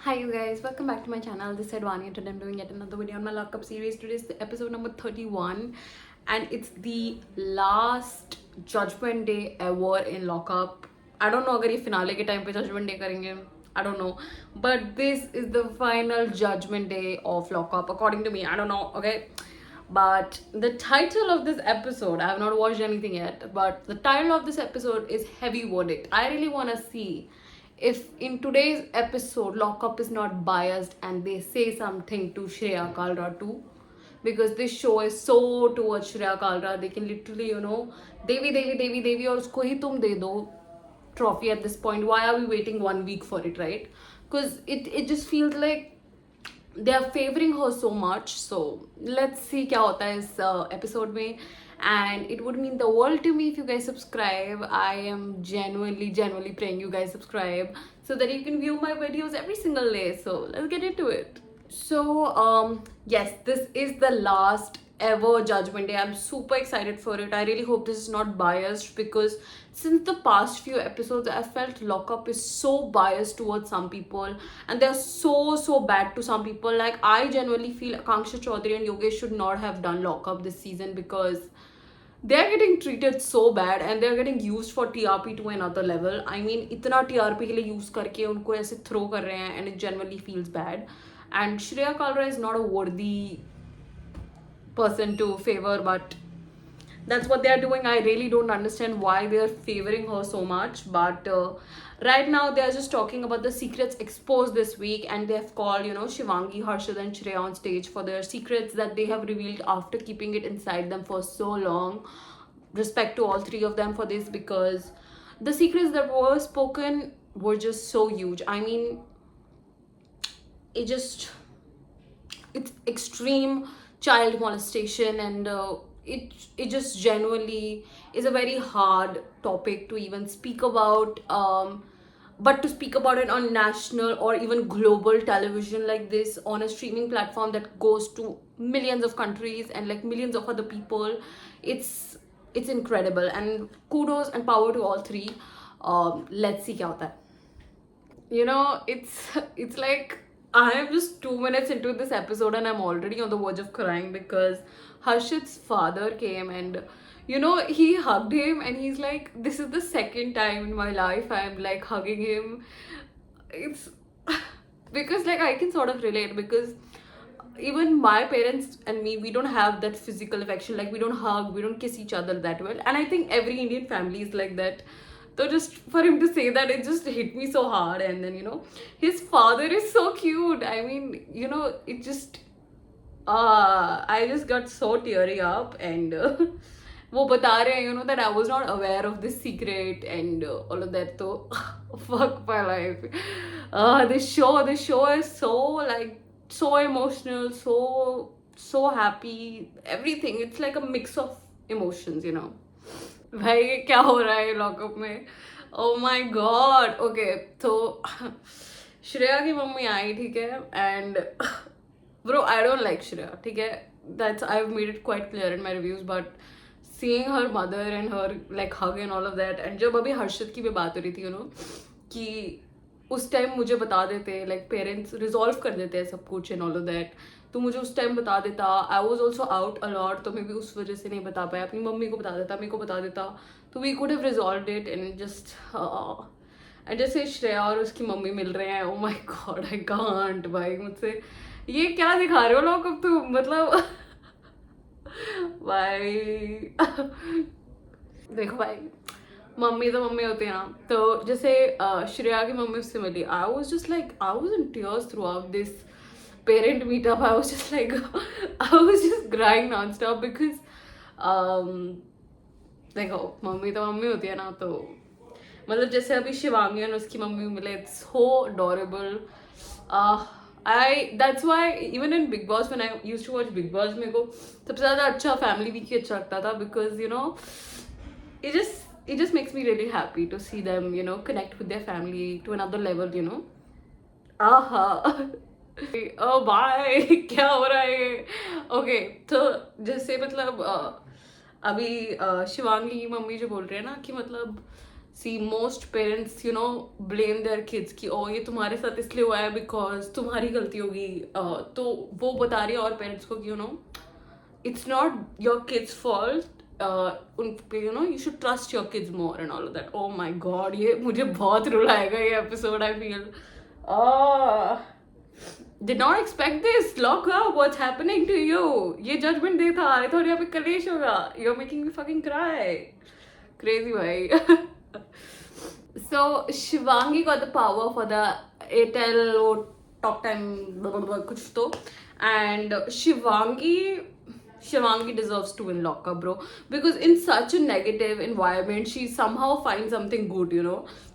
Hi you guys, welcome back to my channel. This is Advani and today I'm doing yet another video on my lockup series. Today is the episode number 31 and it's the last judgment day ever in lockup. I don't know अगर ये finale के time पे judgment day करेंगे. I don't know. But this is the final judgment day of lockup according to me. I don't know, okay? But the title of this episode, I have not watched anything yet, but the title of this episode is Heavy Verdict. I really want to see if in today's episode Lockup is not biased and they say something to Shreya Kalra too, because this show is so towards Shreya Kalra. They can literally, Devi Devi Devi Devi और उसको ही तुम दे दो trophy at this point. Why are we waiting 1 week for it, right? Because it just feels like they are favoring her so much. So let's see क्या होता है इस episode में. And it would mean the world to me if you guys subscribe. I am genuinely praying you guys subscribe so that you can view my videos every single day. So let's get into it. So yes, this is the last ever judgment day. I'm super excited for it. I really hope this is not biased because since the past few episodes I felt Lockup is so biased towards some people and they're so bad to some people. Like I genuinely feel Akanksha Chaudhary and Yogesh should not have done Lockup this season because they're getting treated so bad and they're getting used for TRP to another level. I mean इतना TRP के लिए use करके उनको ऐसे throw कर रहे हैं and it genuinely feels bad. And Shreya Kalra is not a worthy person to favor, but that's what they are doing. I really don't understand why they are favoring her so much, but right now they are just talking about the secrets exposed this week and they have called Shivangi, Harshad and Shreya on stage for their secrets that they have revealed after keeping it inside them for so long. Respect to all three of them for this because the secrets that were spoken were just so huge. I mean it's extreme child molestation and it just genuinely is a very hard topic to even speak about, but to speak about it on national or even global television like this on a streaming platform that goes to millions of countries and like millions of other people, it's incredible and kudos and power to all three. Let's see kya hota hai. It's like I am just 2 minutes into this episode and I'm already on the verge of crying because Harshit's father came and he hugged him and he's like, this is the second time in my life I'm like hugging him. It's because like I can sort of relate because even my parents and me, we don't have that physical affection. Like we don't hug, we don't kiss each other that well, and I think every Indian family is like that. So just for him to say that, it just hit me so hard. And then his father is so cute. I mean it just I just got so teary up and वो बता रहे हैं that I was not aware of this secret and all of that. So fuck my life. This show is so like so emotional, so happy, everything. It's like a mix of emotions. भाई ये क्या हो रहा है lockup में. ओ माई God. Okay तो श्रेया की mummy आई, ठीक है, and bro I don't like Shreya, ठीक है, that's I have made it quite clear in my reviews, but seeing her mother and her like hug and all of that, and जब अभी हर्षद की भी बात हो रही थी कि उस टाइम मुझे बता देते, लाइक पेरेंट्स रिजॉल्व कर देते हैं सब कुछ एंड ऑल ऑफ दैट, तो मुझे उस टाइम बता देता. I was also out allot, तो मैं भी उस वजह से नहीं बता पाया. अपनी मम्मी को बता देता, मेरे को बता देता, तो we could have resolved it and just. And जैसे श्रेया और उसकी मम्मी मिल रहे हैं, ओ माई गॉड आई कांट. भाई मुझसे ये क्या दिखा रहे हो लोग अब तुम, मतलब भाई देखो भाई, मम्मी तो मम्मी होती है ना. तो जैसे श्रेया की मम्मी उससे मिली, I was just like, I was in tears throughout this parent meetup. I was just like I was just crying non-stop because देखो मम्मी तो मम्मी होती है ना, तो मतलब जैसे अभी शिवांगी और उसकी मम्मी मिले, it's so adorable. That's why even in Big Boss, when I used to watch Big Boss, मेरे को सबसे ज़्यादा अच्छा फैमिली वीक ही अच्छा लगता था because it just makes me really happy to see them connect with their family to another level. ओ भाई क्या हो रहा है. ओके तो जैसे मतलब अभी शिवांगी की मम्मी जो बोल रहे हैं ना कि मतलब see most parents blame their kids कि ओ ये तुम्हारे साथ इसलिए हुआ है बिकॉज तुम्हारी गलती होगी. तो वो बता रही है और पेरेंट्स को कि it's not your kid's fault. You should trust your kids more and all of that. Oh my god, ये मुझे बहुत रुलाएगा ये episode. I feel did not expect this. Lock up, what's happening to you? ये judgment day था. I thought यहाँ पे कलेश होगा. You're making me fucking cry. Crazy भाई. So Shivangi got the power for the Airtel talk time blah, blah, blah, कुछ तो, and Shivangi deserves to win lockup, bro, because in such a negative environment she somehow finds something good.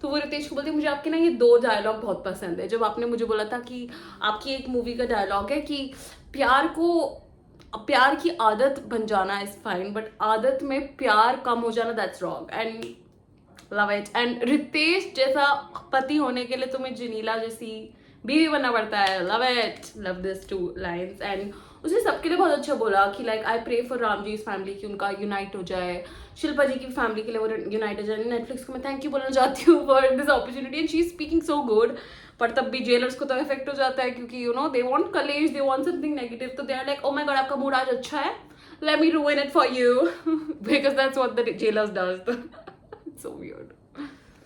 तो वो रितेश को बोलती है मुझे आपके ना ये 2 डायलॉग बहुत पसंद है. जब आपने मुझे बोला था कि आपकी एक मूवी का डायलॉग है कि प्यार की आदत बन जाना इज फाइन, बट आदत में प्यार कम हो जाना that's wrong. And love it. And Ritesh जैसा पति होने के लिए तुम्हें जनीला जैसी बीवी बनना पड़ता है. Love it. Love this 2 lines. And उसने सबके लिए बहुत अच्छा बोला कि like I pray for Ramji family कि उनका यूनाइट हो जाए, शिल्पा जी की फैमिली के लिए वो यूनाइट हो जाए. नेटफ्लिक्स को मैं थैंक यू बोलना चाहती हूँ for this opportunity. And she is speaking so good. पर तब भी जेलर्स को तो इफेक्ट हो जाता है क्योंकि दे वांट कलेश, दे वांट समथिंग नेगेटिव. तो they are like oh my god आपका मूड आज अच्छा है, let me ruin it for you because that's what the jailers does. It's so weird.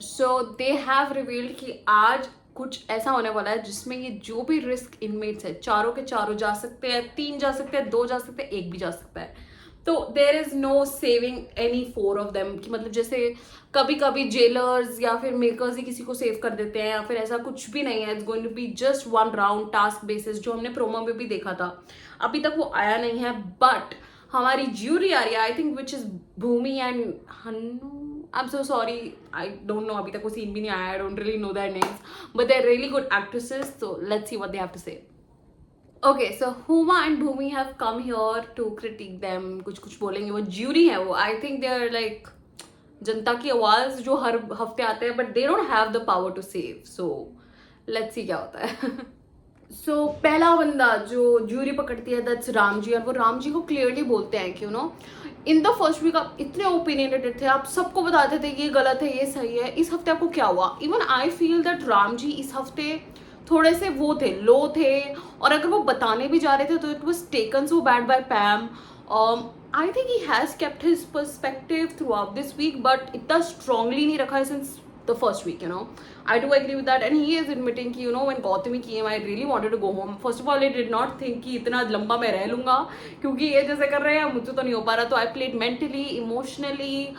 So they have revealed कि आज कुछ ऐसा होने वाला है जिसमें ये जो भी रिस्क इनमेट्स है चारों के चारों जा सकते हैं, 3 जा सकते हैं, 2 जा सकते हैं, 1 भी जा सकता है. तो there is no saving any 4 of them. कि मतलब जैसे कभी कभी जेलर्स या फिर मेकर्स ही किसी को सेव कर देते हैं या फिर ऐसा कुछ भी नहीं है. It's going to be just 1 round task basis, जो हमने प्रोमो में भी देखा था. अभी तक वो आया नहीं है, बट हमारी ज्यूरी आ रही है I think which is Bhoomi and Hannu. I'm so sorry, I don't know, अभी तक वो सीन भी नहीं आया. I don't really know their names, but they're really good actresses, so let's see what they have to say. Okay, so Huma and Bhumi have come here to critique them. कुछ बोलेंगे, वो jury है वो. I think they are like जनता की आवाज जो हर हफ्ते आते हैं, but they don't have the power to save. So let's see क्या होता है. So पहला बंदा जो ज्यूरी पकड़ती है दैट्स रामजी. और वो रामजी को क्लियरली बोलते हैं कि इन द फर्स्ट वीक आप इतने ओपिनियनेटेड थे, आप सबको बताते थे ये गलत है ये सही है. इस हफ्ते आपको क्या हुआ? Even I feel that Ramji इस हफ्ते थोड़े से वो थे, लो थे. और अगर वो बताने भी जा रहे थे तो it was taken so bad by Pam. I think he has kept his perspective throughout this week, but इतना स्ट्रांगली नहीं रखा है since the first week. I do agree with that, and he is admitting कि when Gautami came, I really wanted to go home. First of all, I did not think कि इतना लंबा मैं रह लूँगा क्योंकि ये जैसे कर रहे हैं मुझसे तो नहीं हो पा रहा. तो I played mentally, emotionally,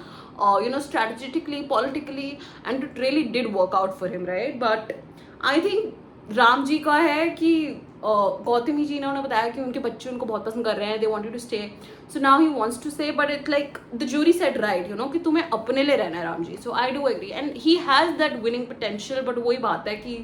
strategically, politically, and it really did work out for him, right? But I think Ram ji का है कि गौतमी जी ने उन्हें बताया कि उनके बच्चे उनको बहुत पसंद कर रहे हैं, they wanted to stay, so now he wants to stay. But it like the jury said right कि तुम्हें अपने लिए रहना है Ram ji. So I do agree and he has that winning potential. But वही बात है कि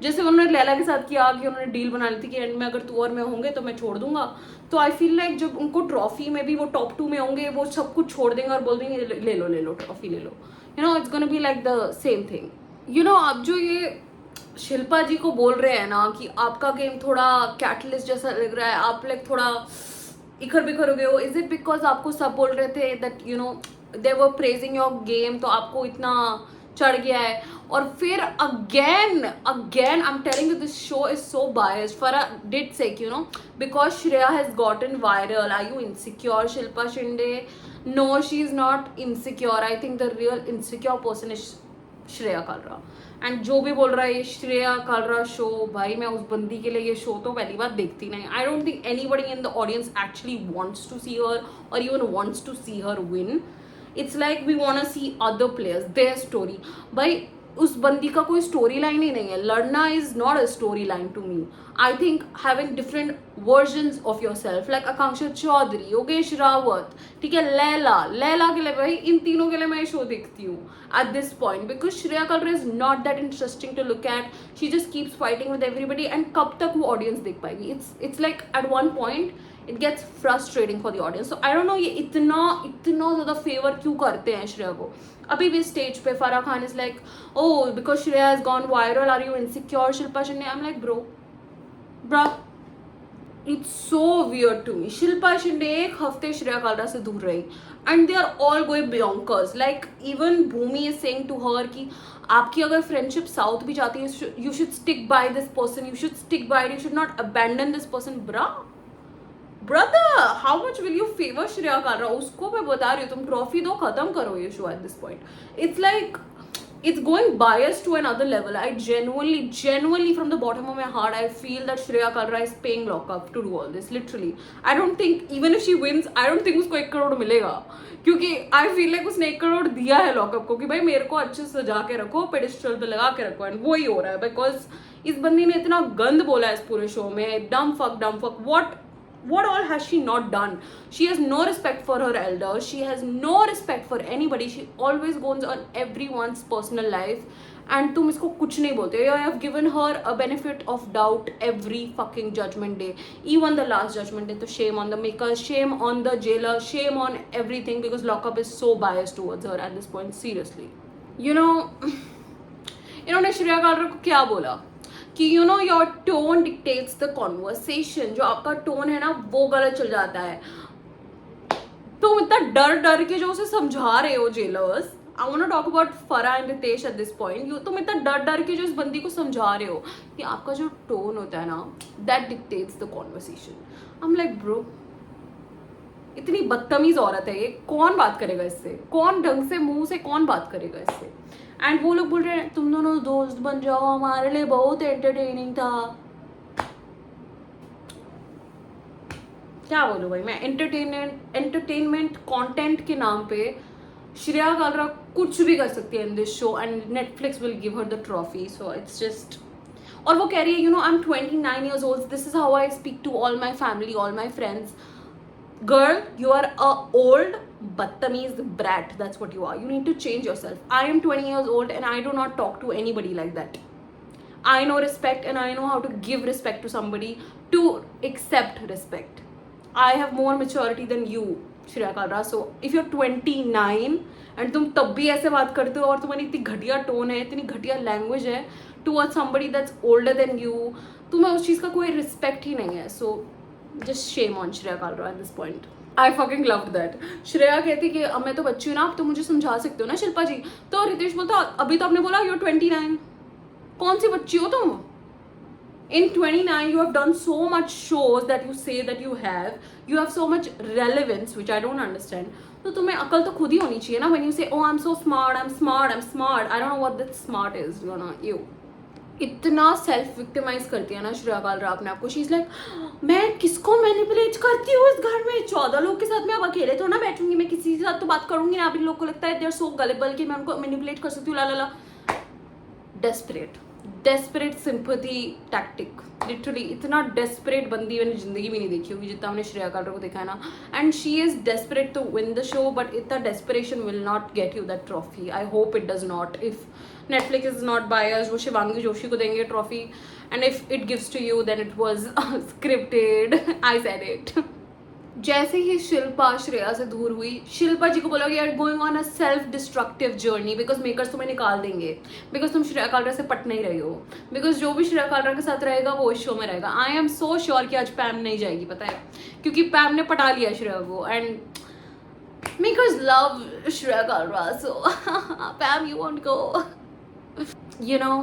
जैसे उन्होंने लैला के साथ किया कि उन्होंने डील बना ली थी कि एंड में अगर तू और मैं होंगे तो मैं छोड़ दूंगा. तो आई फील लाइक जब उनको ट्रॉफी में भी वो टॉप 2 में होंगे, वो सब कुछ छोड़ देंगे और बोल देंगे ले लो ट्रॉफी ले लो. It's gonna be like the same thing. अब जो ये शिल्पा जी को बोल रहे हैं ना कि आपका गेम थोड़ा कैटलिस्ट जैसा लग रहा है, आप लाइक थोड़ा इखर बिखर हो गए हो. इज इट बिकॉज आपको सब बोल रहे थे that they were praising your game, तो आपको इतना चढ़ गया है? और फिर again I am telling you this show is so biased. Farah did say because Shreya has gotten viral, are you insecure Shilpa Shinde? No, she is not insecure. I think the real insecure person is Shreya Kalra. And जो भी बोल रहा है ये Shreya Kalra show, भाई मैं उस बंदी के लिए ये शो तो पहली बार देखती नहीं. I don't think anybody in the audience actually wants to see her और even wants to see her win. It's like we want to see other players their story. भाई उस बंदी का कोई स्टोरी लाइन ही नहीं है. लड़ना is not a story line to me. I think having different versions of your self like Akanksha Chaudhary, Yogesh Rawat, ठीक है, लैला के लिए, भाई इन तीनों के लिए मैं शो देखती हूँ at this point because Shreya Kalra is not that interesting to look at. She just keeps fighting with everybody and कब तक वो audience देख पाएगी? It's like at one point it gets frustrating for the audience. So I don't know ये इतना ज़्यादा favour क्यों करते हैं श्रेया को. अभी भी स्टेज पे Farah Khan is like oh because Shreya has gone viral are you insecure Shilpa Shetty? I'm like bro It's so weird to me. Shilpa Shinde एक हफ्ते श्रेया कालरा से दूर रही and they are all going bonkers. Like even Bhumi is saying to her कि आपकी अगर friendship south भी जाती है, you should stick by this person, you should stick by it, you should not abandon this person. Brother, how much will you favor Shreya Kalra? उसको मैं बता रही हूँ, तुम ट्रॉफी दो, खत्म करो ये show at this point. It's like it's going biased to another level. I genuinely from the bottom of my heart, I feel that Shreya Kalra is paying lockup to do all this. Literally, I don't think even if she wins, I don't think उसको 1 करोड़ मिलेगा, क्योंकि I feel like उसने 1 करोड़ दिया है lockup को कि भाई मेरे को अच्छे से सजा के रखो, पेडिस्टल पे लगा के रखो, एंड वही हो रहा है बिकॉज इस बंदी ने इतना गंद बोला है इस पूरे शो में. डम fuck what all has she not done? She has no respect for her elders, she has no respect for anybody, she always goes on everyone's personal life, and तुम इसको कुछ नहीं बोलते. You have given her a benefit of doubt every fucking judgment day, even the last judgment day. तो shame on the makers, shame on the jailer, shame on everything, because lockup is so biased towards her at this point. Seriously, you know, इन्होंने श्रेया कालरा को क्या बोला कि you know your tone dictates the conversation. जो आपका tone है ना वो गलत चल जाता है. तुम इतना डर के जो उसे समझा रहे हो jailers, I want to talk about Farah and Ritesh at this point. तुम इतना डर के जो इस बंदी को समझा रहे हो कि आपका जो टोन होता है ना that dictates the conversation. I am like bro, इतनी बदतमीज औरत है ये, कौन बात करेगा इससे? कौन ढंग से मुंह से कौन बात करेगा इससे? एंड वो लोग बोल रहे हैं तुम दोनों दोस्त बन जाओ, हमारे लिए बहुत एंटरटेनिंग था. क्या बोलूं भाई मैं, एंटरटेनमेंट कंटेंट के नाम पे श्रेया कालरा कुछ भी कर सकती है in this show and Netflix will give her the trophy. So it's just, और वो कह रही है you know I am 29 years old, this is how I speak to all my family, all my friends. Girl, you are a old battamiz brat. That's what you are. You need to change yourself. I am 20 years old and I do not talk to anybody like that. I know respect and I know how to give respect to somebody, to accept respect. I have more maturity than you, Shreya Kalra. So if you're 29 and तुम तब भी ऐसे बात करते हो और तुम्हारी इतनी घटिया टोन है, इतनी घटिया लैंग्वेज है towards somebody that's older than you, तुम्हें उस चीज़ का कोई रिस्पेक्ट ही नहीं है. So just shame on Shreya Kalra at this point. I fucking loved that. Shreya कहती कि अब मैं तो बच्ची हूँ ना, आप तो मुझे समझा सकते हो ना शिल्पा जी. तो रितेश बोलता अभी तो आपने बोला you're 29. कौन सी बच्ची हो तुम? In 29 you have done so much shows that you say that you have. You have so much relevance which I don't understand. तो तुम्हें अकल तो खुद ही होनी चाहिए ना. When you say oh I'm so smart, I'm smart, I don't know what that smart is, you know, you. इतना self victimise करती है ना श्रेया कालरा अपने आप को. शी इज लाइक मैं किसको मैनिपुलेट करती हूँ इस घर में, 14 लोग के साथ मैं अब अकेले तो ना बैठूंगी, मैं किसी के साथ तो बात करूंगी ना. अभी लोग को लगता है दे आर सो गलेबल कि मैं उनको मैनिपुलेट कर सकती हूँ. ला डेस्परेट सिंपैथी टैक्टिक. लिटरली इतना डेस्परेट बंदी मैंने जिंदगी में नहीं देखी होगी जितना हमने श्रेया कालरा को देखा है ना. And she is desperate to win the show, but इतना desperation will not get you that trophy. I hope it does not. If Netflix is not biased, वो शिवांगी जोशी को देंगे trophy, and if it gives to you then it was scripted. I said it. जैसे ही शिल्पा श्रेया से दूर हुई, शिल्पा जी को बोला कि यार going on a self destructive journey, because makers तुम्हें निकाल देंगे, बिकॉज तुम श्रेया कालरा से पट नहीं रही हो, बिकॉज जो भी श्रेया कालरा के साथ रहेगा वो इस शो में रहेगा. आई एम सो श्योर कि आज पैम नहीं जाएगी, पता है, क्योंकि पैम ने पटा लिया श्रेया को, and makers love Shreya Kalra. So पैम you won't go. You know,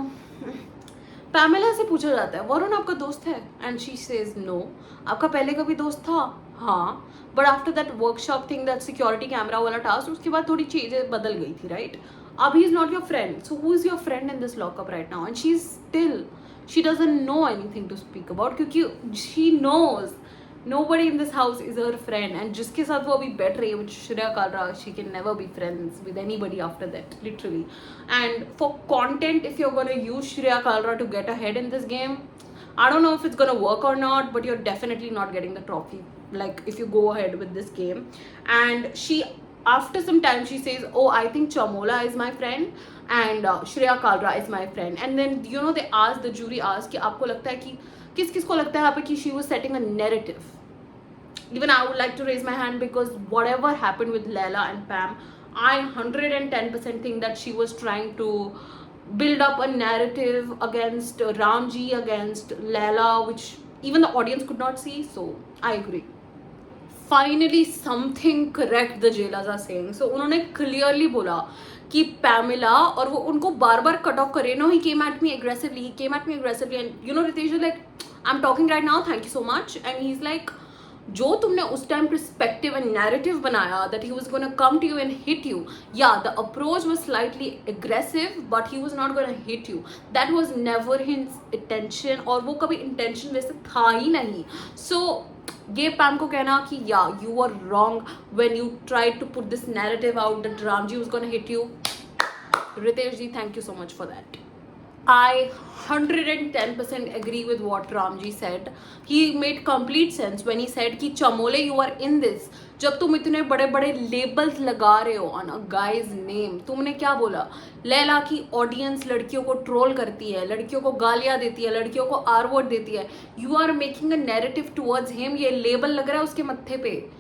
Pamela से पूछा जाता है वरुण आपका दोस्त है, एंड शी सेज नो. आपका पहले का भी दोस्त था? हाँ, but after that workshop thing, that security camera वाला टास्क, उसके बाद थोड़ी चीजें बदल गई थी, राइट? अब he is not your friend. So who is your friend in this lockup right now? And she is still, she doesn't know anything to speak about, क्योंकि she knows nobody in this house is her friend, and जिसके साथ वो अभी बैठ रही है which Shreya Kalra, she can never be friends with anybody after that, literally. And for content, if you're gonna use Shreya Kalra to get ahead in this game, I don't know if it's gonna work or not, but you're definitely not getting the trophy, like if you go ahead with this game. And she, after some time, she says oh I think Chamola is my friend and Shreya Kalra is my friend. And then you know they asked, the jury asked कि आपको लगता है कि किस को लगता है यहाँ पे कि she was setting a narrative. Even I would like to raise my hand, because whatever happened with Laila and Pam, I 110% think that she was trying to build up a narrative against Ramji, against Laila, which even the audience could not see. So I agree. Finally something correct the jailers are saying. So उन्होंने clearly बोला कि पैमिला, और वो उनको बार बार cut off करे. No, he came at me aggressively, and you know Ritesh is like, I'm talking right now, thank you so much, and he's like, जो तुमने उस टाइम perspective and narrative बनाया that he was gonna come to you and hit you, yeah, the approach was slightly aggressive, but he was not gonna hit you. That was never his intention, और वो कभी intention वैसे था ही नहीं. So ये पैम को कहना कि yeah, you were wrong when you tried to put this narrative out that Ramji was gonna hit you. Ritesh ji, thank you so much for that. I 110% agree with what Ramji said. He made complete sense when he said कि चमोले, you are in this. जब तुम इतने बड़े बड़े labels लगा रहे हो on a guy's name, तुमने क्या बोला? लैला की ऑडियंस लड़कियों को ट्रोल करती है, लड़कियों को गालियाँ देती है, लड़कियों को आर वर्ड देती है. You are making a narrative towards him. ये लेबल लग रहा है उसके मत्थे पे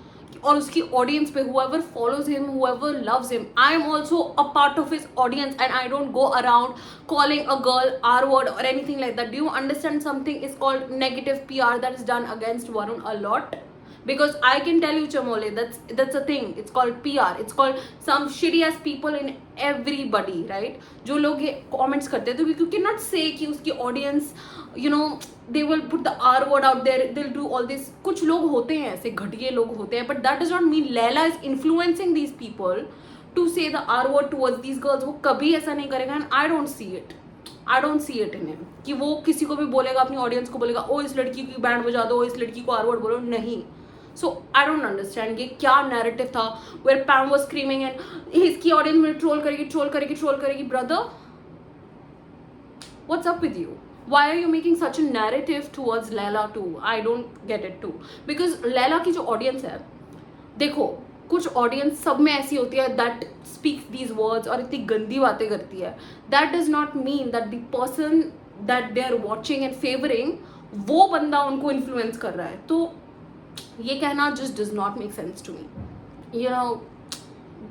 और उसकी ऑडियंस पे. whoever follows him, whoever loves him, I am also a part of his audience, and I don't go around calling a girl R word or anything like that. Do you understand something is called negative PR that is done against Varun a lot? Because I can tell you, Chamole, that's a thing. It's called PR. It's called some shitty ass people in everybody, right? जो लोग ये comments करते हैं, तो you cannot say कि उसकी audience, you know, they will put the R word out there, they'll do all this. कुछ लोग होते हैं ऐसे घटिया लोग होते हैं, but that does not mean Laila is influencing these people to say the R word towards these girls. वो कभी ऐसा नहीं करेगा, and I don't see it. I don't see it in him कि वो किसी को भी बोलेगा, अपनी ऑडियंस को बोलेगा, ओ इस लड़की की बैंड बजा दो, इस लड़की को आर वर्ड बोलो. नहीं. So I don't understand ये क्या narrative था where Pam was screaming and इसकी audience में troll करेगी. Brother, what's up with you? Why are you making such a narrative towards Laila too? I don't get it too. Because Laila की जो audience है, देखो कुछ audience सब में ऐसी होती है that speaks these words और इतनी गंदी बातें करती है. That does not mean that the person that they are watching and favoring वो बंदा उनको influence कर रहा है. तो ये कहना just does not make sense to me. You know,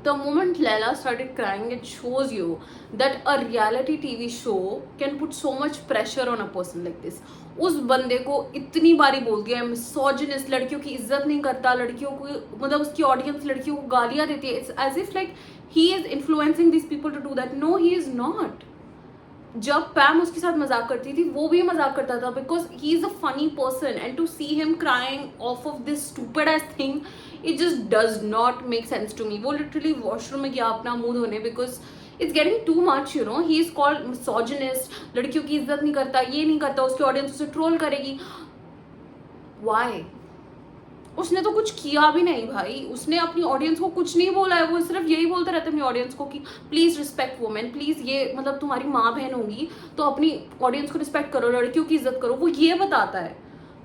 the moment Laila started crying, it shows you that a reality TV show can put so much pressure on a person like this. उस बंदे को इतनी बारी बोल दिया है misogynist, लड़कियों की इज्जत नहीं करता, लड़कियों को मतलब उसकी ऑडियंस लड़कियों को गालियाँ देती है. It's as if like he is influencing these people to do that. No, he is not. जब पैम उसके साथ मजाक करती थी वो भी मजाक करता था because he is a funny person and to see him crying of this stupid age thing it just does not make sense to me. वो लिटरली वॉशरूम में गया अपना मुंह धोने because it's getting too much. You know, he is called misogynist, लड़कियों की इज्जत नहीं करता, ये नहीं करता, उसकी ऑडियंस उसे ट्रोल करेगी. वाई? उसने तो कुछ किया भी नहीं भाई, उसने अपनी ऑडियंस को कुछ नहीं बोला है. वो सिर्फ यही बोलता रहता है अपनी ऑडियंस को कि प्लीज़ रिस्पेक्ट वुमेन, प्लीज़ ये मतलब तुम्हारी माँ बहन होंगी तो अपनी ऑडियंस को रिस्पेक्ट करो, लड़कियों की इज्जत करो, वो ये बताता है.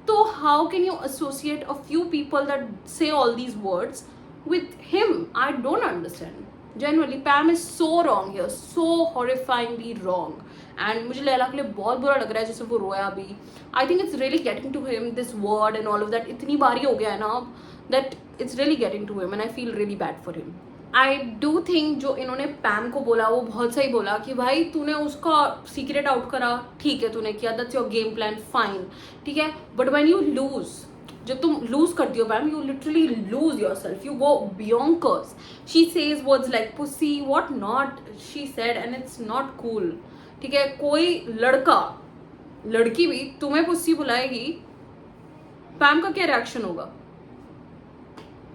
तो how can you associate a few people that say all these words with him? I don't understand. Genuinely, Pam is so wrong here, so horrifyingly wrong. And मुझे लैला के लिए बहुत बुरा लग रहा है जैसे वो रोया भी. I think it's really getting to him, this word and all of that. इतनी बारी हो गया है ना that it's really getting to him and I feel really bad for him. I do think जो इन्होंने पैम को बोला वो बहुत सही बोला कि भाई तूने उसका सीक्रेट आउट करा, ठीक है तूने किया, that's your game plan, fine, ठीक है. But when you lose, जब तुम लूज करती हो Pam, you literally lose your self, you go bonkers. She says words like pussy, what not she said, and it's not cool. ठीक है, कोई लड़का लड़की भी तुम्हें पुसी बुलाएगी, पैम का क्या रिएक्शन होगा?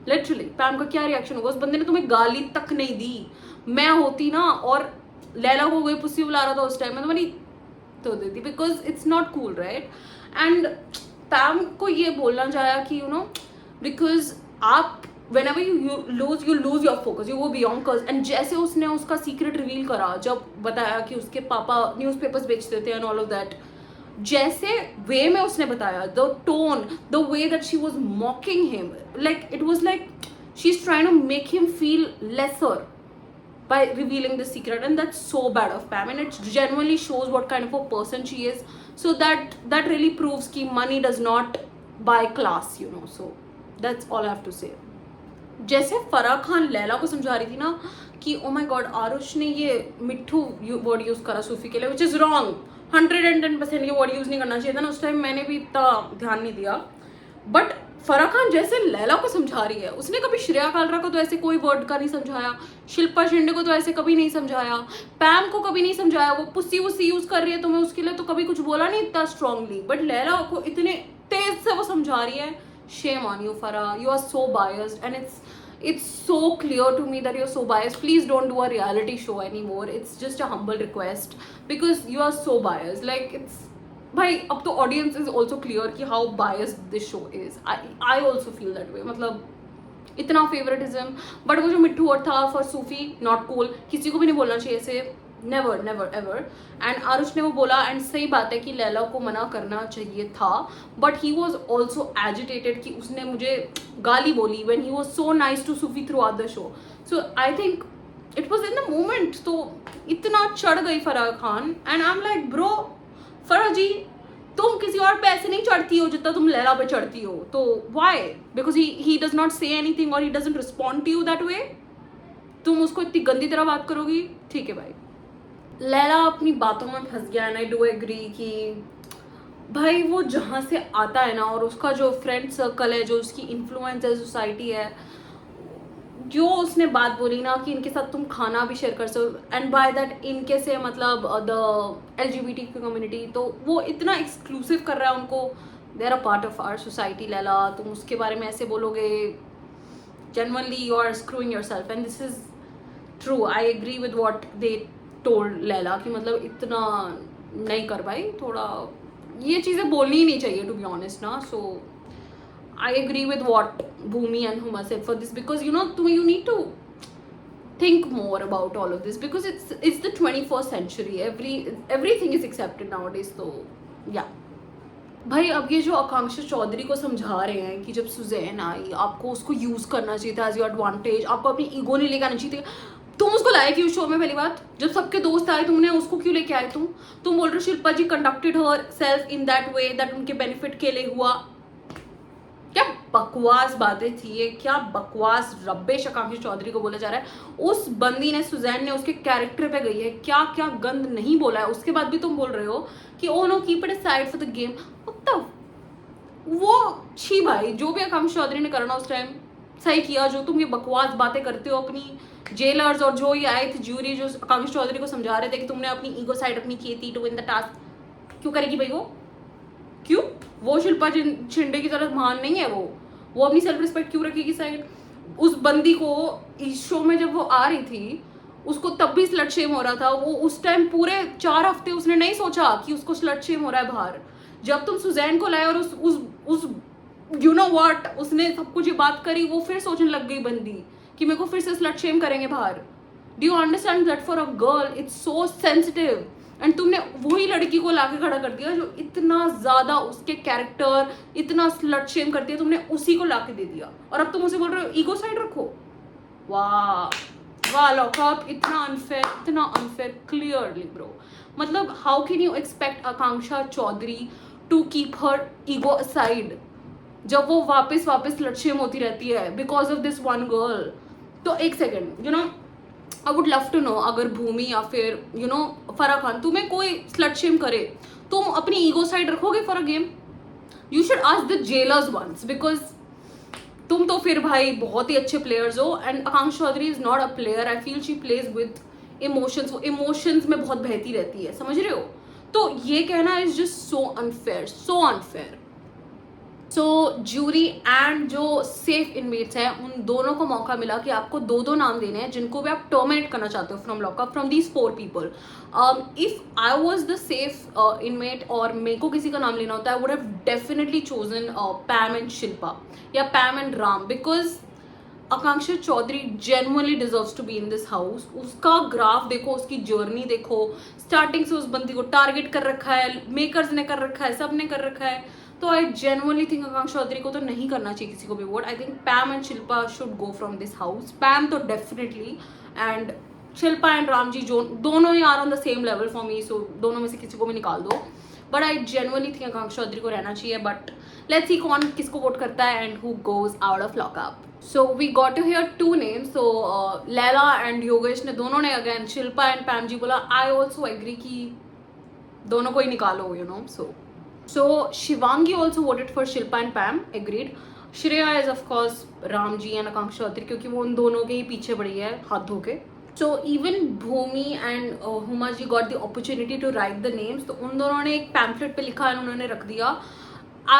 लिटरली पैम का क्या रिएक्शन होगा? उस बंदे ने तुम्हें गाली तक नहीं दी. मैं होती ना और लैला को कोई पुसी बुला रहा था उस टाइम में तो मैंने तो देती, because it's not cool, right. And Pam को ये बोलना चाहा कि यू नो बिकॉज आप whenever you lose your focus, you go beyond. एंड जैसे उसने उसका सीक्रेट रिवील करा, जब बताया कि उसके पापा न्यूज़पेपर्स बेचते थे एंड ऑल ऑफ दैट, जैसे वे में उसने बताया, the tone, the way that she was mocking him, like it was like she is trying to make him feel lesser by revealing the secret, and that's so bad of Pam, and it genuinely shows what kind of a person she is. So that really proves कि money does not buy class, you know. So that's all I have to say. जैसे फराह खान लैला को समझा रही थी ना कि ओ my God Aarush ने ये मिट्ठू वर्ड यूज करा सूफी के लिए, विच इज रॉन्ग, 110% ये वर्ड यूज नहीं करना चाहिए था ना। उस टाइम मैंने भी इतना ध्यान नहीं दिया, बट फराह खान जैसे लैला को समझा रही है, उसने कभी श्रेया कालरा को तो ऐसे कोई वर्ड का नहीं समझाया, शिल्पा शिंदे को तो ऐसे कभी नहीं समझाया, पैम को कभी नहीं समझाया, वो पुस्सी वुस्सी यूज कर रही है तो मैं उसके लिए तो कभी कुछ बोला नहीं इतना स्ट्रांगली, बट लैला को इतने तेज से वो समझा रही है। Shame on you, Farah. You are so biased, and it's so clear to me that you're so biased. Please don't do a reality show anymore. It's just a humble request because you are so biased. Like it's, भाई अब तो audience is also clear कि how biased this show is. I also feel that way. मतलब इतना favoritism, but वो जो मिट्ठू और था for Sufi, not cool. किसी को भी नहीं बोलना चाहिए ऐसे, never never ever. And Aarush ने वो बोला, एंड सही बात है कि लैला को मना करना चाहिए था, but he was also agitated कि उसने मुझे गाली बोली when he was so nice to Sufi throughout the show. So I think it was in the moment, तो इतना चढ़ गई Farah Khan, and I am like bro Farah ji, तुम किसी और पे ऐसे नहीं चढ़ती हो जितना तुम लैला पे चढ़ती हो, तो why? Because he does not say anything और he doesn't respond to you that way, तुम उसको इतनी गंदी तरह बात करोगी? ठीक है भाई। लैला अपनी बातों में फंस गया, एंड आई डू एग्री कि भाई वो जहाँ से आता है ना, और उसका जो फ्रेंड सर्कल है, जो उसकी इन्फ्लुएंस है, सोसाइटी है, जो उसने बात बोली ना कि इनके साथ तुम खाना भी शेयर कर सकते, एंड बाय दैट इनके से मतलब द LGBT कम्युनिटी, तो वो इतना एक्सक्लूसिव कर रहा है उनको, they are a part of our society. Laila तुम उसके बारे में ऐसे बोलोगे, genuinely you are screwing yourself, and this is true. I agree with what they told Laila कि मतलब इतना नहीं कर भाई, थोड़ा ये चीज़ें बोलनी ही नहीं चाहिए टू बी ऑनेस्ट ना। So I agree with what Bhumi and Huma said for this, because you know you need to think more about all of this because it's the 21st century. Everything is accepted nowadays. तो yeah, भाई अब ये जो आकांक्षा चौधरी को समझा रहे हैं कि जब सुजैन आई आपको उसको यूज करना चाहिए था एज योर एडवांटेज, आपको अपनी ईगो नहीं लेके आना चाहिए था। तुम उसको लाए क्यों शो में? पहली बात, जब सबके दोस्त आए तुमने उसको क्यों लेके आए? तुम बोल रहे हो Shilpa ji conducted herself in that way that उनके बेनिफिट के लिए हुआ। क्या बकवास बातें थी ये, क्या बकवास रब्बिश आकांक्षा चौधरी को बोला जा रहा है। उस बंदी ने, सुजैन ने उसके कैरेक्टर पे गई है, क्या क्या गंद नहीं बोला है, उसके बाद भी तुम बोल रहे हो कि oh know keep it aside for the game. वो छी भाई, जो भी आकांक्षा चौधरी ने करना उस टाइम सही किया। जो तुम ये बकवास बातें करते हो अपनी जेलर्स, और जो ये आए थे ज्यूरी जो आकांक्षा चौधरी को समझा रहे थे कि तुमने अपनी ईगो साइड अपनी की थी टू विन द टास्क, क्यों करेगी भाई वो? क्यों? वो शिल्पा शिंदे की तरह महान नहीं है वो अपनी सेल्फ रिस्पेक्ट क्यों रखेगी साइड? उस बंदी को इस शो में जब वो आ रही थी उसको तब भी स्लट शेम हो रहा था। वो उस टाइम पूरे 4 हफ्ते उसने नहीं सोचा कि उसको स्लट शेम हो रहा है बाहर। जब तुम सुजैन को लाए और उस यू नो व्हाट, उसने सब कुछ ये बात करी, वो फिर सोचने लग गई बंदी कि मेरे को फिर से स्लट शेम करेंगे बाहर। Do you understand that for a girl it's so sensitive? And तुमने वही लड़की को लाके खड़ा कर दिया जो इतना ज्यादा उसके कैरेक्टर इतना स्लट शेम करती है, तुमने उसी को लाके दे दिया, और अब तुम उसे बोल रहे हो ईगो साइड रखो। वाह वाह लॉकअप, इतना अनफेयर क्लियरली ब्रो। मतलब how can you expect Akanksha Chaudhary to keep her ego aside जब वो वापस स्लट शेम होती रहती है because of this one girl? तो एक second, you know I would love to know, अगर भूमि या फिर यू नो फराह खान तुम्हें कोई स्लट शेम करे, तुम अपनी ईगो साइड रखोगे for a game? You should ask the jailers once, because तुम तो फिर भाई बहुत ही अच्छे प्लेयर्स हो, and Akanksha Chaudhary is not a player. I feel she plays with emotions, वो इमोशंस में बहुत बहती रहती है, समझ रहे हो? तो ये कहना is just so unfair. So jury and जो सेफ इनमेट्स हैं उन दोनों को मौका मिला कि आपको 2 नाम देने हैं जिनको भी आप टर्मिनेट करना चाहते हो from lockup, from these 4 people. If I was the safe inmate और मेरे को किसी का नाम लेना होता है, I would have definitely chosen Pam and Shilpa या Pam and Ram, because Akanksha Chaudhary genuinely deserves to be in this house. उसका ग्राफ देखो, उसकी जर्नी देखो, स्टार्टिंग से उस बंदी को टारगेट कर रखा है, मेकर्स ने कर रखा है, सब ने कर रखा है। तो I genuinely think Akanksha Chaudhary को तो नहीं करना चाहिए किसी को भी vote. I think Pam and Shilpa should go from this house. Pam तो definitely, and Shilpa and Ram ji जो दोनों ही are on the same level for me, so दोनों में से किसी को भी निकाल दो। But I genuinely think Akanksha Chaudhary को रहना चाहिए. बट लेट्स सी कौन किसको वोट करता है and who goes out of lockup. So we got to hear two names. So Laila and Yogesh ने दोनों ने again शिल्पा and पैम जी बोला. I also agree कि दोनों को ही निकालो, you know. So Shivangi also voted for Shilpa and Pam. Agreed. Shreya is of course Ram ji and Akanksha Chaudhary क्योंकि वो उन दोनों के ही पीछे पड़ी है हाथ धो के. So even Bhumi and Huma ji got the opportunity to write the names. तो उन दोनों ने एक pamphlet पे लिखा है, उन्होंने रख दिया.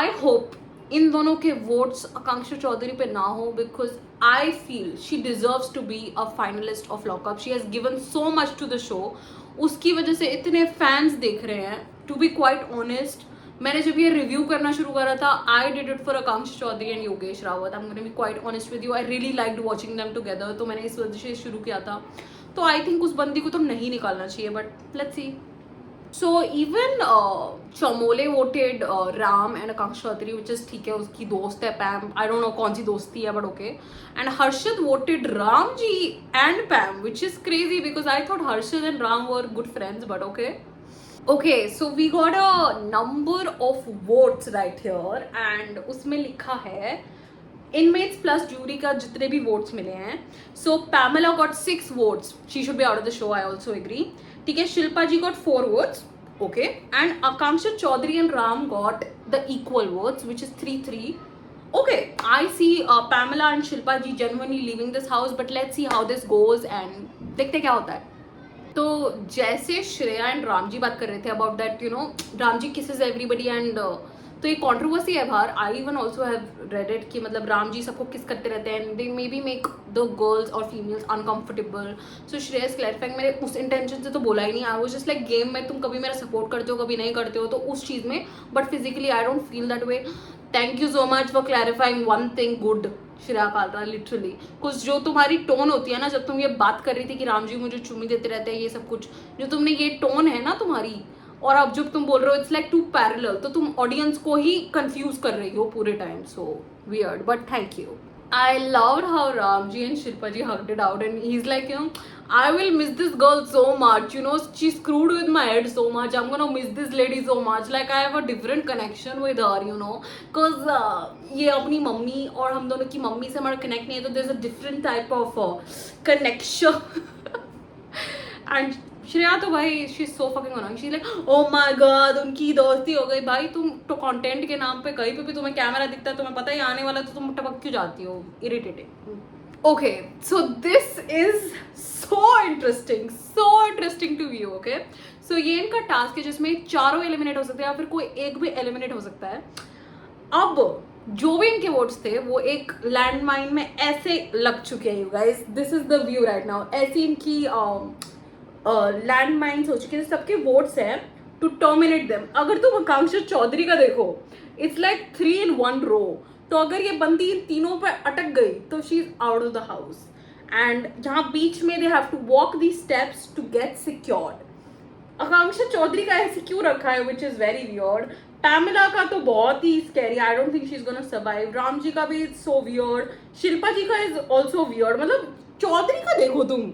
I hope इन दोनों के वोट्स आकांक्षा चौधरी पे ना हो because I feel she deserves to be a finalist of lockup. She has given so much to the show. उसकी वजह से इतने फैंस देख रहे हैं. टू बी क्वाइट ऑनेस्ट, मैंने जब ये रिव्यू करना शुरू करा था, I did it for Akanksha Chaudhary and Yogesh Rawat. I am going to be quite honest with you. I really liked watching them together. तो मैंने इस वजह से शुरू किया था. तो आई थिंक उस बंदी को तो नहीं निकालना चाहिए. But let's see. So even Chamole voted Ram and Akanksha Chaudhary, which is ठीक है, उसकी दोस्त है Pam. I don't know कौन सी दोस्ती है, but okay. And Harshad voted Ram ji and Pam, which is crazy because I thought Harshad and Ram were good friends, but okay. Okay, so we got a number of votes right here, and उसमें लिखा है inmates plus jury का जितने भी votes मिले हैं. So Pamela got 6 votes. She should be out of the show. I also agree. ठीक है. शिल्पा जी got 4 votes. Okay. And Akanksha Chaudhary and Ram got the equal votes, which is 3-3. Okay. I see Pamela and Shilpa ji genuinely leaving this house, but let's see how this goes and देखते क्या होता है. तो जैसे Shreya and Ram जी बात कर रहे थे about that, you know, Ram ji kisses everybody and तो ये कॉन्ट्रोवर्सी है बाहर. I even also have read it कि मतलब राम जी सबको किस करते रहते हैं. They may be make the girls और females uncomfortable. So Shreyas clarifying, मैंने उस इंटेंशन से तो बोला ही नहीं. I was just like game में तुम कभी मेरा सपोर्ट करते हो कभी नहीं करते हो, तो उस चीज़ में. But physically I don't feel that way. Thank you so much for clarifying one thing good Shreya Kalra. Literally कुछ जो तुम्हारी टोन होती है ना, जब तुम ये बात कर रही थी कि राम जी मुझे चुम्मी देते रहते हैं, ये सब कुछ जो तुमने ये टोन है ना तुम्हारी, और अब जब तुम बोल रहे हो इट्स लाइक टू पैरेलल, तो तुम ऑडियंस को ही कंफ्यूज कर रही हो पूरे time. So weird, but thank you. I loved how Ram ji and Shilpa ji hugged it out and he's like, you know, I will miss this girl so much, you know, she screwed with my head so much. I'm gonna miss this lady so much. Like I have a different connection with her, you know, cause ये अपनी mummy और हम दोनों की mummy से हमारा connect नहीं है, तो there's a different type of connection. And Shreya तो भाई she is so fucking annoying. She is like oh my God उनकी दोस्ती हो गई. भाई तुम तो कंटेंट के नाम पे कहीं पे भी तुम्हें कैमरा दिखता है, तुम्हें पता ही आने वाला, तो तुम टपक क्यों जाती हो. Irritating. Okay, so this is so interesting to view. Okay, so ये इनका टास्क है जिसमें चारों एलिमिनेट हो सकते हैं या फिर कोई एक भी एलिमिनेट हो सकता है. अब जो भी इनके वोट्स थे वो एक लैंडमाइन में ऐसे लग चुके हैं. You guys, this is the view right now. ऐसी इनकी लैंड माइन्स हो चुके हैं. सबके वोट्स हैं टू टर्मिनेट देम. अगर तुम आकांक्षा चौधरी का देखो, इट्स लाइक 3 in 1 row. तो अगर ये बंदी इन तीनों पर अटक गई तो she is out of the house. And जहाँ बीच में they have to walk the steps to get secured. Akanksha Chaudhary का ऐसे क्यों रखा है, which is very weird. Pamela का तो बहुत ही scary. I don't think she is gonna survive. Ram ji का भी is so weird. Shilpa ji का इज ऑल्सो वियर्ड. मतलब चौधरी का देखो तुम,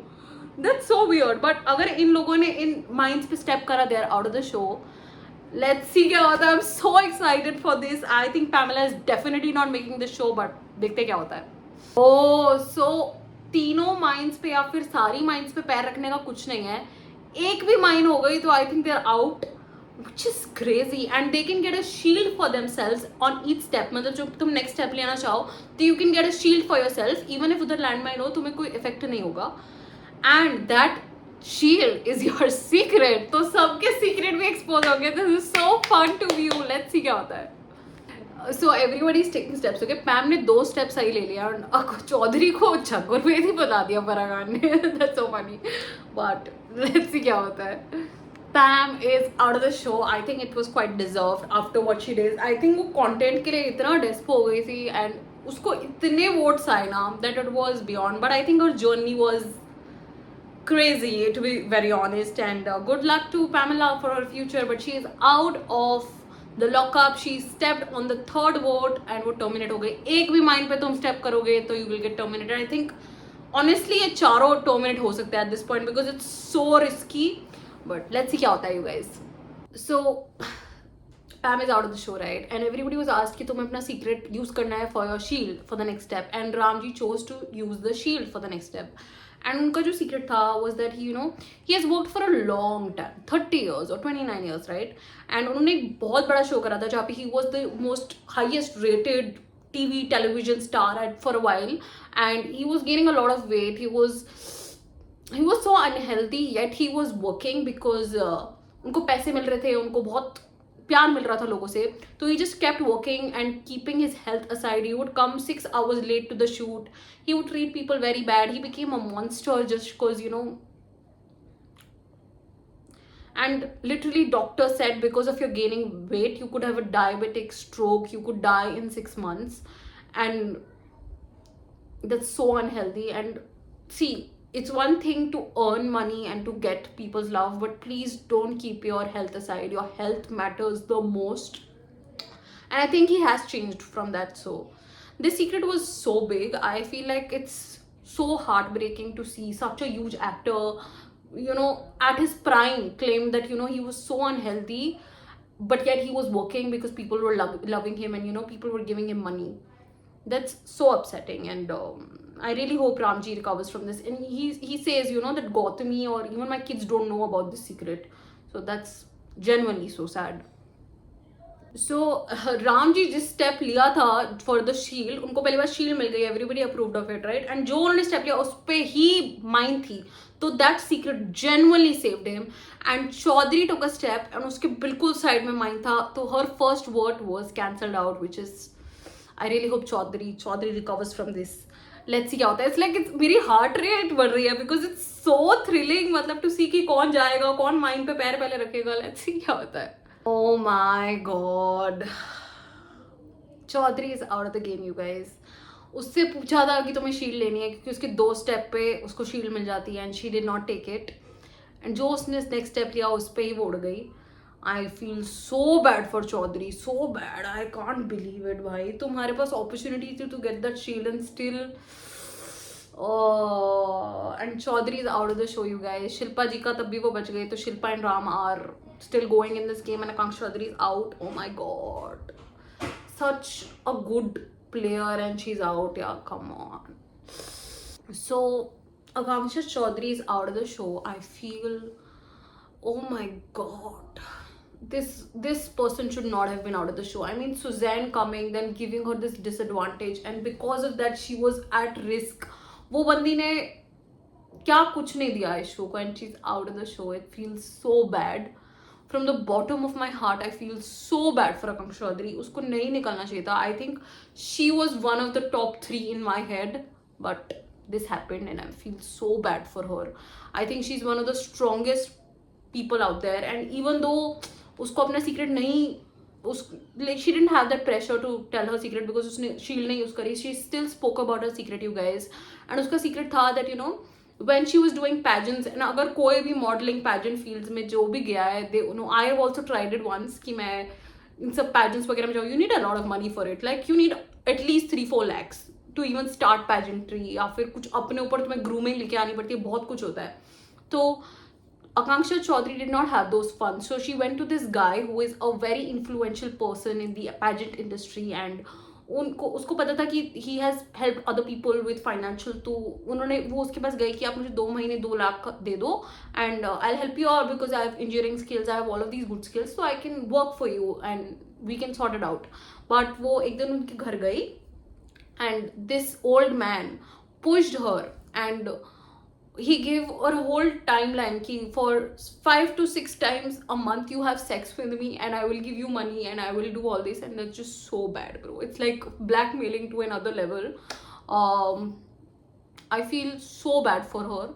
that's so weird. but अगर इन लोगों ने इन माइंड्स पे स्टेप करा, they are out of the show. Let's see क्या होता है. I'm so excited for this. I think Pamela is definitely not making this show, but देखते क्या होता है. Oh, so तीनों माइंड्स पे या फिर सारी माइंड्स पे पैर रखने का कुछ नहीं है. एक भी माइंड हो गई तो I think they are out, which is crazy. And they can get a shield for themselves on each step. मतलब जब तुम next step लेना चाहो तो you can get a shield for yourself. Even if उधर लैंड माइन हो, तुम्हें कोई इफेक्ट नहीं होगा. And that shield is your secret. तो सबके सीक्रेट भी एक्सपोज हो गए. This is so fun to view. Let's see क्या होता है. So everybody is taking steps. Okay, पैम ने 2 steps सही ले लिया और चौधरी को छक्कर पे ही बता दिया परागान ने. That's so funny. But let's see क्या होता है. Pam is out of the show. I think it was quite deserved after what she did. I think वो content के लिए इतना despo हो गई थी and उसको इतने votes आए ना that it was beyond. But I think her journey was crazy, to be very honest, and good luck to Pamela for her future. But she is out of the lockup. She stepped on the 3rd vote and वो terminate हो गई. एक भी mind पे तुम step करोगे तो you will get terminated. I think honestly ये चारों terminate हो सकते हैं at this point because it's so risky. But let's see क्या होता है you guys. So Pam is out of the show, right? And everybody was asked कि तुम्हें अपना secret use करना है for your shield for the next step. And Ramji chose to use the shield for the next step. And उनका जो secret था was that he has worked for a long time, 30 years or 29 years, right? And उन्होंने एक बहुत बड़ा show करा था जहाँ पे he was the most highest rated television star for a while, and he was gaining a lot of weight. He was so unhealthy, yet he was working because उनको पैसे मिल रहे थे, उनको बहुत प्यार मिल रहा था लोगों से. तो he just kept working and keeping his health aside. He would come 6 hours late to the shoot. He would treat people very bad. He became a monster just because, and literally doctors said because of your gaining weight, you could have a diabetic stroke, you could die in 6 months. And that's so unhealthy. And see, it's one thing to earn money and to get people's love, but please don't keep your health aside. Your health matters the most. And I think he has changed from that. So this secret was so big. I feel like it's so heartbreaking to see such a huge actor, at his prime, claim that, he was so unhealthy, but yet he was working because people were loving him, and, people were giving him money. That's so upsetting. And I really hope Ramji recovers from this. And he says, that Gautami or even my kids don't know about this secret. So that's genuinely so sad. So Ramji जिस step लिया था for the shield, उनको पहली बार shield मिल गई, everybody approved of it, right? And जो उन्होंने step लिया उस पे ही mine थी, तो that secret genuinely saved him. And Chaudhary took a step and उसके बिल्कुल side में mine था, तो her first word was cancelled out, which is, I really hope Chaudhary recovers from this. Let's see क्या होता है. It's like मेरी heart rate बढ़ रही है because it's so thrilling, मतलब to see कि कौन जाएगा, कौन mine पे पैर पहले रखेगा. Let's see क्या होता है. Oh my god. Chaudhary is out of the game, you guys. उससे पूछा था कि तुम्हें शील्ड लेनी है क्योंकि उसके 2 स्टेप पे उसको शील्ड मिल जाती है, and she did not take it. And जो उसने नेक्स्ट स्टेप लिया उस पे ही वो उड़ गई. I feel so bad for Chaudhary, so bad. I can't believe it, भाई. तुम्हारे पास opportunity to get that shield and still. Oh, and Chaudhary is out of the show, you guys. Shilpa ji का तब भी वो बच गए, तो Shilpa and Ram are still going in this game, and Akanksha Chaudhary is out. Oh my god, such a good player, and she's out. Yeah, come on. So Akanksha Chaudhary is out of the show. I feel, oh my god, this person should not have been out of the show. I mean, Suzanne coming, then giving her this disadvantage, and because of that she was at risk. वो बंदी ने क्या कुछ नहीं दिया इस show को, and she's out of the show. It feels so bad. From the bottom of my heart, I feel so bad for Akanksha Chaudhary. उसको नहीं निकलना चाहिए था. I think she was one of the top 3 in my head, but this happened and I feel so bad for her. I think she's one of the strongest people out there, and even though उसको अपना secret नहीं, like she didn't have that pressure to tell her secret because उसने shield नहीं use करी. She still spoke about her secret, you guys. And उसका secret था that, when she was doing pageants, and अगर कोई भी modeling pageant fields में जो भी गया है, they, I have also tried it once कि मैं इन सब pageants वगैरह में जाऊँ. You need a lot of money for it. Like you need at least 3-4 lakhs to even start pageantry, या फिर कुछ अपने ऊपर तुम्हें grooming लेके आनी पड़ती है, बहुत कुछ होता है. तो Akanksha Chaudhary did not have those funds, so she went to this guy who is a very influential person in the pageant industry, and उसको पता था कि he has helped other people with financial. तो वो उसके पास गए कि आप मुझे 2 महीने 2 लाख दे दो, and I'll help you out because I have engineering skills, I have all of these good skills, so I can work for you and we can sort it out. But वो एक दिन उनके घर गई, and this old man pushed her, and he gave a whole timeline ki for 5 to 6 times a month you have sex with me and I will give you money and I will do all this. And that's just so bad, bro. It's like blackmailing to another level. I feel so bad for her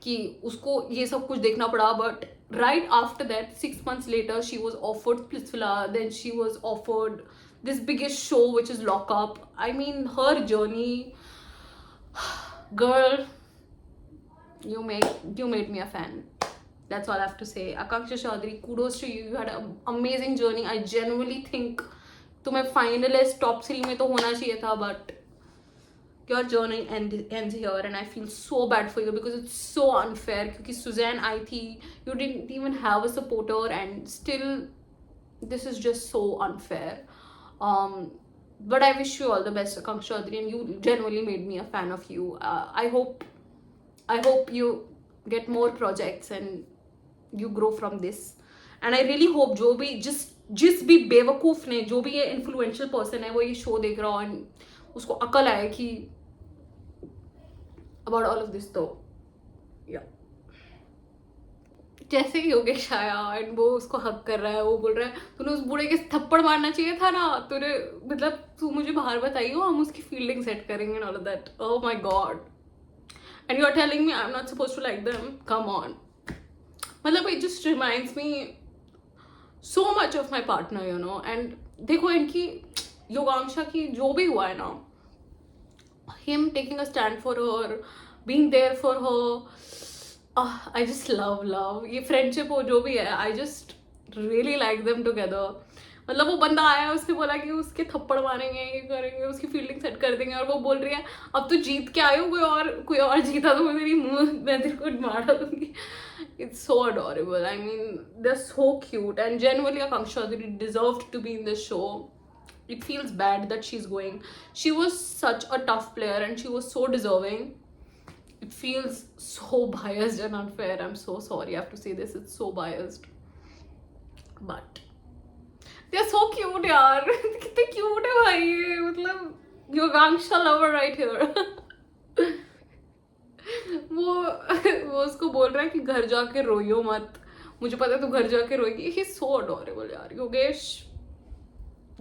कि उसको ये सब कुछ देखना पड़ा. But right after that, 6 months later, she was offered Splitsvilla, then she was offered this biggest show which is Lock Up. I mean, her journey, girl, you made me a fan. That's all I have to say. Akanksha Chaudhary, kudos to you. You had an amazing journey. I genuinely think तुम्हें finalist top 3 में तो होना चाहिए था, but your journey ends here, and I feel so bad for you because it's so unfair. क्योंकि Suzanne आई थी, you didn't even have a supporter, and still this is just so unfair. But I wish you all the best, Akanksha Chaudhary, and you genuinely made me a fan of you. I hope you get more projects and you grow from this. And I really hope जो भी जिस भी बेवकूफ ने, जो भी ये influential person है, वो ये शो देख रहा हो एंड उसको अकल आए कि अबाउट ऑल ऑफ दिस. तो या जैसे योगेश आया एंड वो उसको हक कर रहा है, वो बोल रहा है तूने उस बूढ़े के थप्पड़ मारना चाहिए था ना, तूने मतलब तू मुझे बाहर बताइए, हम उसकी फील्डिंग सेट करेंगे and all of that. Oh my god. And you are telling me I am not supposed to like them. Come on. मतलब it just reminds me so much of my partner, you know. And देखो इनकी योगांक्षा की जो भी हुआ है ना, him taking a stand for her, being there for her, I just love ये friendship हो जो भी है, I just really like them together. मतलब वो बंदा आया, उसने बोला कि उसके थप्पड़ मारेंगे, ये करेंगे, उसकी फील्डिंग सेट कर देंगे, और वो बोल रही है अब तो जीत के आए हो, कोई और जीता तो मैं तेरे को मार दूंगी. It's so adorable. I mean, they're so cute, and genuinely Akanksha Chaudhary deserved to be in this show. It feels bad that she's going. She was such a tough player and she was so deserving. It feels so biased and unfair. I'm so sorry I have to say this. It's so biased. But they're so cute, yaar. कितने cute है भाई ये. मतलब योगांक्षा lover right here. वो उसको बोल रहा है कि घर जाके रोइयो मत, मुझे पता है तू घर जाके रोएगी. He's so adorable यार.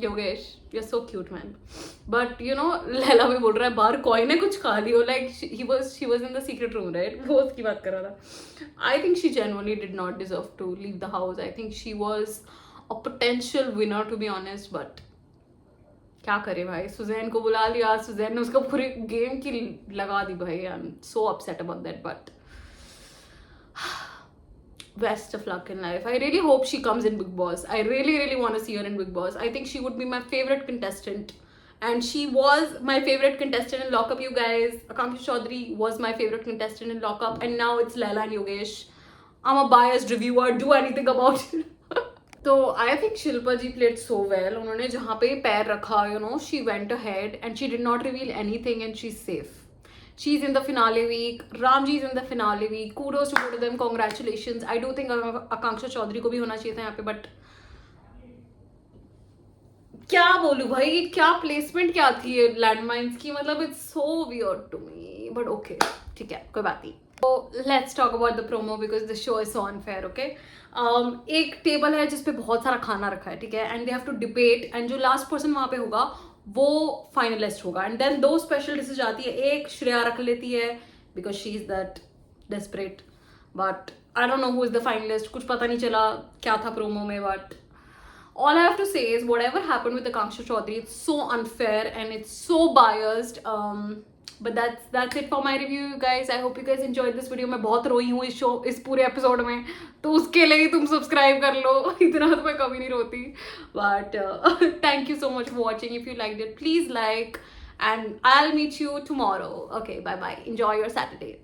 Yogesh, you're so cute, man. But you know, Laila भी बोल रहा है बाहर कोई ने कुछ खा लियो, like she was in the secret room, right? वो उसकी बात कर रहा था. I think she genuinely did not deserve to leave the house. I think she was a potential winner, to be honest. But क्या करे भाई, सुजैन को बुला लिया, सुजैन ने उसका पूरी गेम की लगा दी भाई. I'm so upset about that. But best of luck in life. I really hope she comes in Big Boss. I really want to see her in Big Boss. I think she would be my favorite contestant, and she was my favorite contestant in Lockup, you guys. Akanksha Chaudhary was my favorite contestant in Lockup, and now it's Laila and Yogesh. I'm a biased reviewer. Do anything about it. So I think Shilpa ji played so well. उन्होंने जहाँ पे पैर रखा, you know, she went ahead and she did not reveal anything, and she's safe. She's in the finale week. Ramji is in the finale week. Kudos to both of them. Congratulations. I do think Akanksha Chaudhary को भी होना चाहिए था यहाँ पे, but क्या बोलूँ भाई, क्या प्लेसमेंट क्या थी ये लैंडमाइंस की. मतलब it's so weird to me, but okay, ठीक है, कोई बात नहीं. So let's talk about the promo because the show is so unfair, okay? एक टेबल है जिसपे बहुत सारा खाना रखा है, ठीक है, and they have to debate, and जो लास्ट पर्सन वहाँ पे होगा वो फाइनलिस्ट होगा. एंड देन 2 स्पेशल डिशेज आती है. एक श्रेया रख लेती है because she is that desperate, but I don't know who is the finalist. कुछ पता नहीं चला क्या था प्रोमो में. But all I have to say is whatever happened with Akanksha Chaudhary, it's so unfair and it's so biased. But that's it for my review, you guys. I hope you guys enjoyed this video. मैं बहुत रोई हूँ इस पूरे episode में, तो उसके लिए तुम सब्सक्राइब कर लो. इतना तो मैं कभी नहीं रोती. But thank you so much for watching. If you liked it, please like, and I'll meet you tomorrow. Okay, bye bye. Enjoy your Saturday.